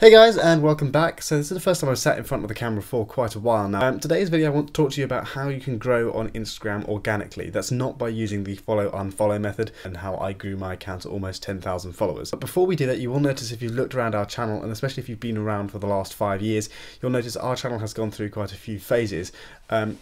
Hey guys, and welcome back. So this is the first time I've sat in front of the camera for quite a while now. Today's video I want to talk to you about how you can grow on Instagram organically. That's not by using the follow-unfollow method, and how I grew my account to almost 10,000 followers. But before we do that, you will notice if you've looked around our channel, and especially if you've been around for the last 5 years, you'll notice our channel has gone through quite a few phases.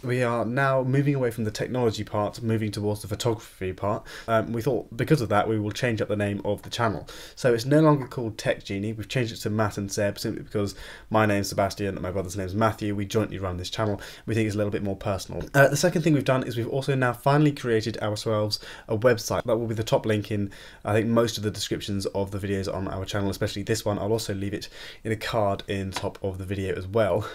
We are now moving away from the technology part, moving towards the photography part. We thought because of that we will change up the name of the channel. So it's no longer called Tech Genie, we've changed it to Matt and Seb simply because my name's Sebastian and my brother's name's Matthew. We jointly run this channel. We think it's a little bit more personal. The second thing we've done is we've also now finally created ourselves a website. That will be the top link in, I think, most of the descriptions of the videos on our channel, especially this one. I'll also leave it in a card in top of the video as well.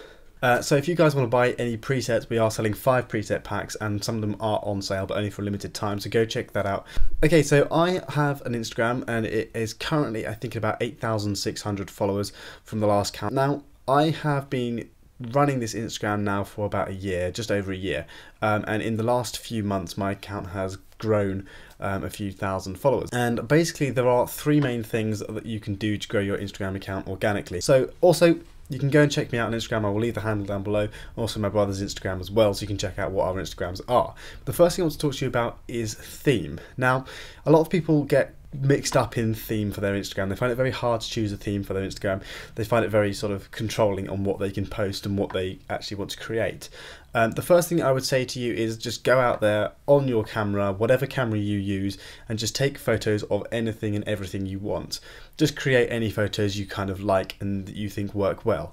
So if you guys want to buy any presets, we are selling 5 preset packs and some of them are on sale but only for a limited time, so go check that out. Okay, so I have an Instagram and it is currently, I think, about 8,600 followers from the last count. Now, I have been running this Instagram now for about a year, just over a year, and in the last few months my account has grown a few thousand followers. And basically there are 3 main things that you can do to grow your Instagram account organically. So also, you can go and check me out on Instagram. I will leave the handle down below. Also my brother's Instagram as well, so you can check out what our Instagrams are. But the first thing I want to talk to you about is theme. Now, a lot of people get mixed up in theme for their Instagram. They find it very hard to choose a theme for their Instagram. They find it very sort of controlling on what they can post and what they actually want to create. The first thing I would say to you is just go out there on your camera, whatever camera you use, and just take photos of anything and everything you want. Just create any photos you kind of like and that you think work well.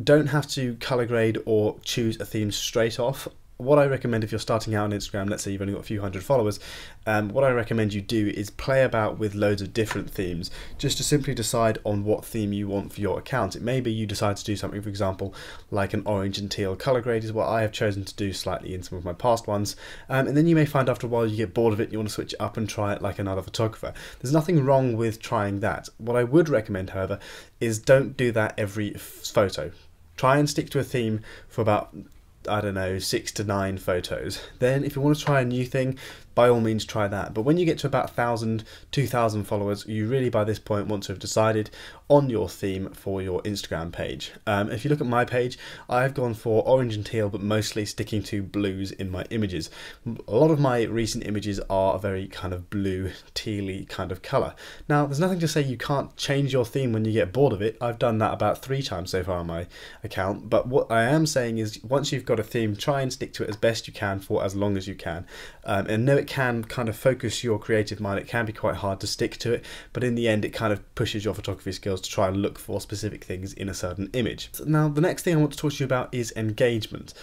Don't have to color grade or choose a theme straight off. What I recommend if you're starting out on Instagram, let's say you've only got a few hundred followers, what I recommend you do is play about with loads of different themes, just to simply decide on what theme you want for your account. It may be you decide to do something, for example, like an orange and teal colour grade is what I have chosen to do slightly in some of my past ones, and then you may find after a while you get bored of it, you want to switch it up and try it like another photographer. There's nothing wrong with trying that. What I would recommend, however, is don't do that every photo. Try and stick to a theme for about, I don't know, 6 to 9 photos. Then if you want to try a new thing, by all means try that. But when you get to about 1,000, 2,000 followers, you really by this point want to have decided on your theme for your Instagram page. If you look at my page, I've gone for orange and teal, but mostly sticking to blues in my images. A lot of my recent images are a very kind of blue, tealy kind of colour. Now, there's nothing to say you can't change your theme when you get bored of it. I've done that about 3 times so far on my account, but what I am saying is once you've got a theme, try and stick to it as best you can for as long as you can. And know it can kind of focus your creative mind. It can be quite hard to stick to it, but in the end it kind of pushes your photography skills to try and look for specific things in a certain image. Now, the next thing I want to talk to you about is engagement.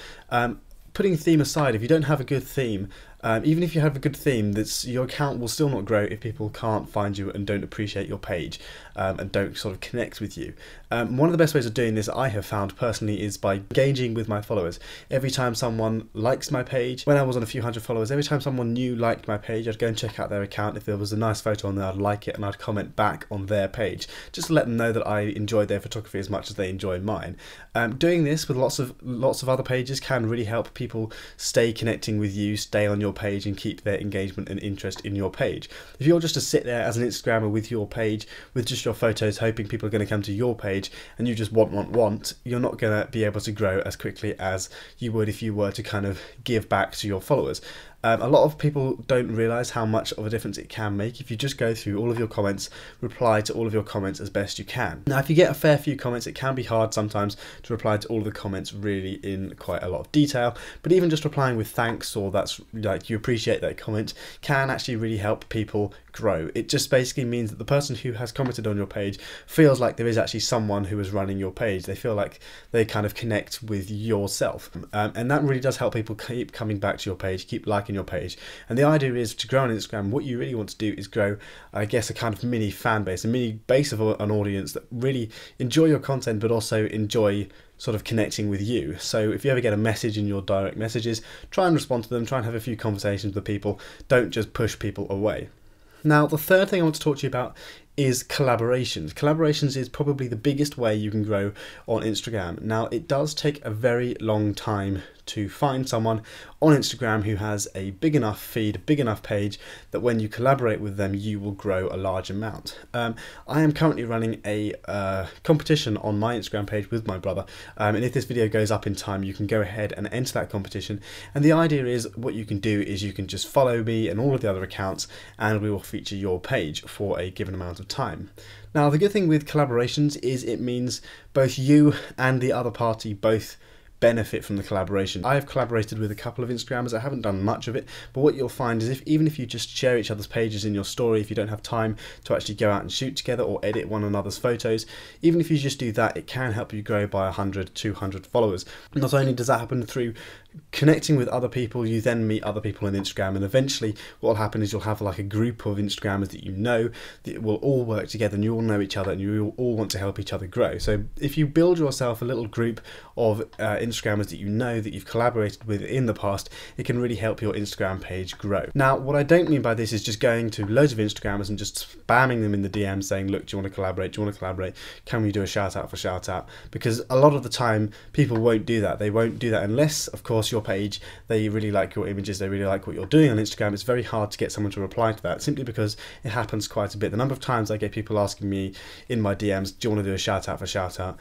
Putting theme aside, if you don't have a good theme, even if you have a good theme, your account will still not grow if people can't find you and don't appreciate your page and don't sort of connect with you. One of the best ways of doing this I have found personally is by engaging with my followers. Every time someone likes my page, when I was on a few hundred followers, every time someone new liked my page, I'd go and check out their account. If there was a nice photo on there, I'd like it and I'd comment back on their page, just to let them know that I enjoyed their photography as much as they enjoy mine. Doing this with lots of other pages can really help people stay connecting with you, stay on your page and keep their engagement and interest in your page. If you're just to sit there as an Instagrammer with your page, with just your photos, hoping people are going to come to your page and you just want, you're not going to be able to grow as quickly as you would if you were to kind of give back to your followers. A lot of people don't realise how much of a difference it can make if you just go through all of your comments, reply to all of your comments as best you can. Now, if you get a fair few comments, it can be hard sometimes to reply to all of the comments really in quite a lot of detail, but even just replying with thanks or that's like you appreciate that comment can actually really help people grow. It just basically means that the person who has commented on your page feels like there is actually someone who is running your page. They feel like they kind of connect with yourself, and that really does help people keep coming back to your page, keep liking your page. And the idea is to grow on Instagram, what you really want to do is grow, I guess, a kind of mini fan base, a mini base of an audience that really enjoy your content but also enjoy sort of connecting with you. So if you ever get a message in your direct messages, try and respond to them, try and have a few conversations with people, don't just push people away. Now, the third thing I want to talk to you about is collaborations. Collaborations is probably the biggest way you can grow on Instagram. Now, it does take a very long time to find someone on Instagram who has a big enough feed, big enough page that when you collaborate with them, you will grow a large amount. I am currently running a competition on my Instagram page with my brother, and if this video goes up in time, you can go ahead and enter that competition. And the idea is, what you can do is you can just follow me and all of the other accounts, and we will feature your page for a given amount of time. Now, the good thing with collaborations is it means both you and the other party both benefit from the collaboration. I have collaborated with a couple of Instagrammers. I haven't done much of it, but what you'll find is even if you just share each other's pages in your story, if you don't have time to actually go out and shoot together or edit one another's photos, even if you just do that, it can help you grow by 100, 200 followers. Not only does that happen through connecting with other people, you then meet other people on Instagram, and eventually what will happen is you'll have like a group of Instagrammers that you know that will all work together, and you all know each other, and you all want to help each other grow. So if you build yourself a little group of Instagrammers that you know that you've collaborated with in the past, it can really help your Instagram page grow. Now, what I don't mean by this is just going to loads of Instagrammers and just spamming them in the DMs saying, look, do you want to collaborate? Do you want to collaborate? Can we do a shout out for shout out? Because a lot of the time people won't do that. They won't do that unless, of course, your page, they really like your images, they really like what you're doing on Instagram. It's very hard to get someone to reply to that, simply because it happens quite a bit. The number of times I get people asking me in my DMs, do you want to do a shout out for shout out?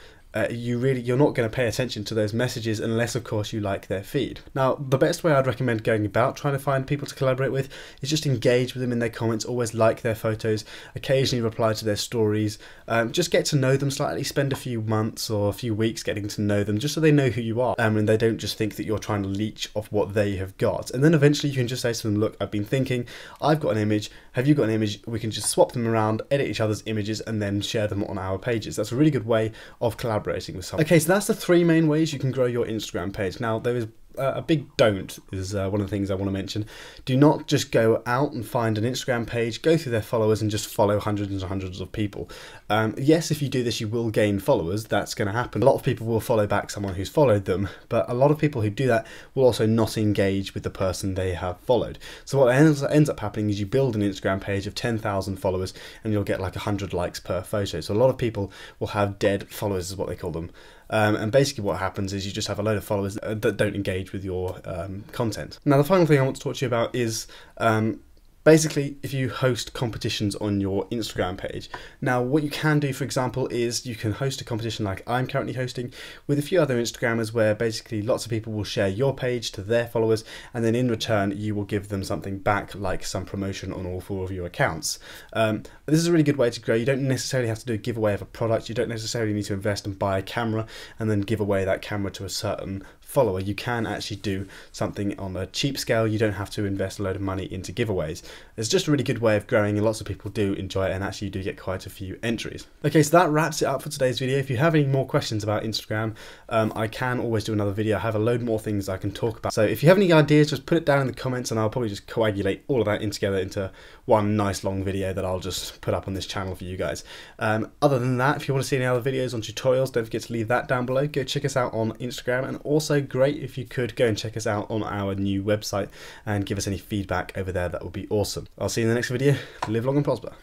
You're not going to pay attention to those messages unless, of course, you like their feed. Now, the best way I'd recommend going about trying to find people to collaborate with is just engage with them in their comments, always like their photos, occasionally reply to their stories, just get to know them slightly, spend a few months or a few weeks getting to know them, just so they know who you are, and they don't just think that you're trying to leech off what they have got. And then eventually you can just say to them, look, I've been thinking, I've got an image, have you got an image? We can just swap them around, edit each other's images, and then share them on our pages. That's a really good way of collaborating with someone. Okay, so that's the 3 main ways you can grow your Instagram page. Now, there is a big don't is one of the things I want to mention. Do not just go out and find an Instagram page, go through their followers and just follow hundreds and hundreds of people. Yes, if you do this, you will gain followers. That's going to happen. A lot of people will follow back someone who's followed them, but a lot of people who do that will also not engage with the person they have followed. So what ends up happening is you build an Instagram page of 10,000 followers and you'll get like 100 likes per photo. So a lot of people will have dead followers, is what they call them. And basically what happens is you just have a load of followers that don't engage with your content. Now, the final thing I want to talk to you about is basically if you host competitions on your Instagram page. Now, what you can do, for example, is you can host a competition like I'm currently hosting with a few other Instagrammers, where basically lots of people will share your page to their followers, and then in return you will give them something back, like some promotion on all 4 of your accounts. This is a really good way to grow. You don't necessarily have to do a giveaway of a product. You don't necessarily need to invest and buy a camera and then give away that camera to a certain follower. You can actually do something on a cheap scale. You don't have to invest a load of money into giveaways. It's just a really good way of growing, and lots of people do enjoy it, and actually you do get quite a few entries. Okay, so that wraps it up for today's video. If you have any more questions about Instagram, I can always do another video. I have a load more things I can talk about. So if you have any ideas, just put it down in the comments, and I'll probably just coagulate all of that in together into one nice long video that I'll just put up on this channel for you guys. Other than that, if you want to see any other videos on tutorials, don't forget to leave that down below. Go check us out on Instagram, and also great if you could go and check us out on our new website and give us any feedback over there. That would be awesome. I'll see you in the next video. Live long and prosper.